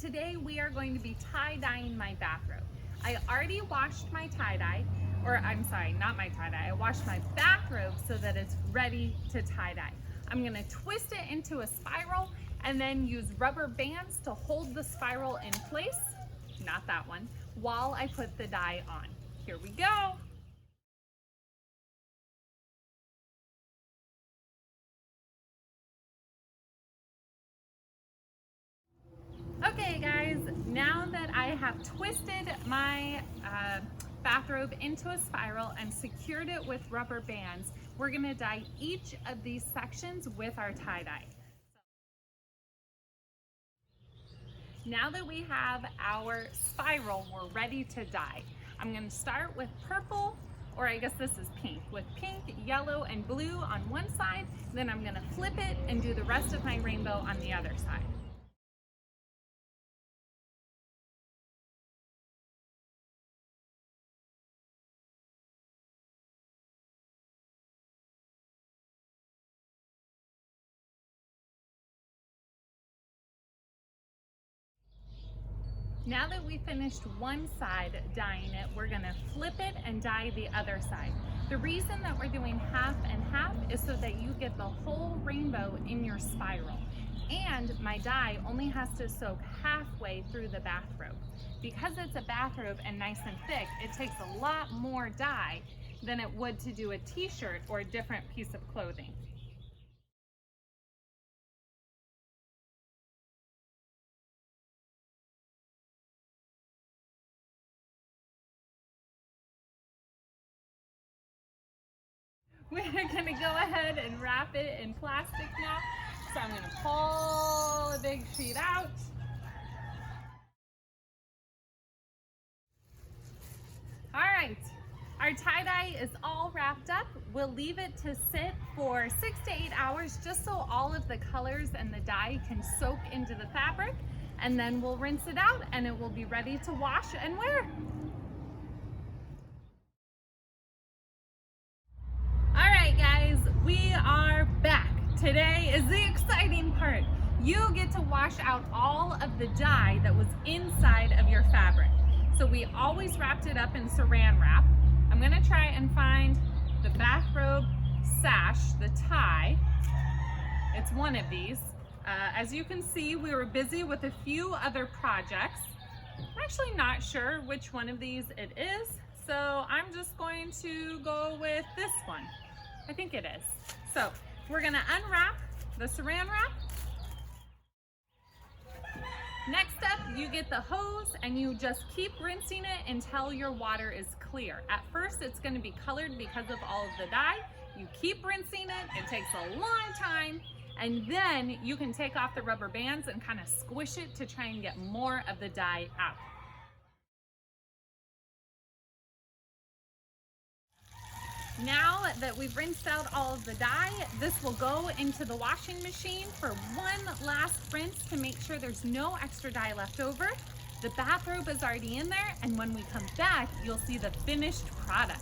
today we are going to be tie-dyeing my bathrobe. I already washed my tie-dye, or I'm sorry, not my tie-dye. I washed my bathrobe so that it's ready to tie-dye. I'm gonna twist it into a spiral and then use rubber bands to hold the spiral in place, not that one, while I put the dye on. Here we go. Okay guys, now that I have twisted my bathrobe into a spiral and secured it with rubber bands, we're gonna dye each of these sections with our tie-dye. Now that we have our spiral, we're ready to dye. I'm gonna start with purple, or I guess this is pink, with pink, yellow, and blue on one side. Then I'm gonna flip it and do the rest of my rainbow on the other side. Now that we finished one side dyeing it, we're gonna flip it and dye the other side. The reason that we're doing half and half is so that you get the whole rainbow in your spiral. And my dye only has to soak halfway through the bathrobe. Because it's a bathrobe and nice and thick, it takes a lot more dye than it would to do a t-shirt or a different piece of clothing. We're gonna go ahead and wrap it in plastic now. So I'm gonna pull a big sheet out. All right, our tie-dye is all wrapped up. We'll leave it to sit for 6 to 8 hours just so all of the colors and the dye can soak into the fabric, and then we'll rinse it out and it will be ready to wash and wear. We are back. Today is the exciting part. You get to wash out all of the dye that was inside of your fabric. So we always wrapped it up in saran wrap. I'm gonna try and find the bathrobe sash, the tie. It's one of these. As you can see, we were busy with a few other projects. I'm actually not sure which one of these it is, so I'm just going to go with this one. I think it is. So we're gonna unwrap the saran wrap. Next up, you get the hose and you just keep rinsing it until your water is clear. At first, it's gonna be colored because of all of the dye. You keep rinsing it takes a long time, and then you can take off the rubber bands and kind of squish it to try and get more of the dye out. Now that we've rinsed out all of the dye, this will go into the washing machine for one last rinse to make sure there's no extra dye left over. The bathrobe is already in there, and when we come back, you'll see the finished product.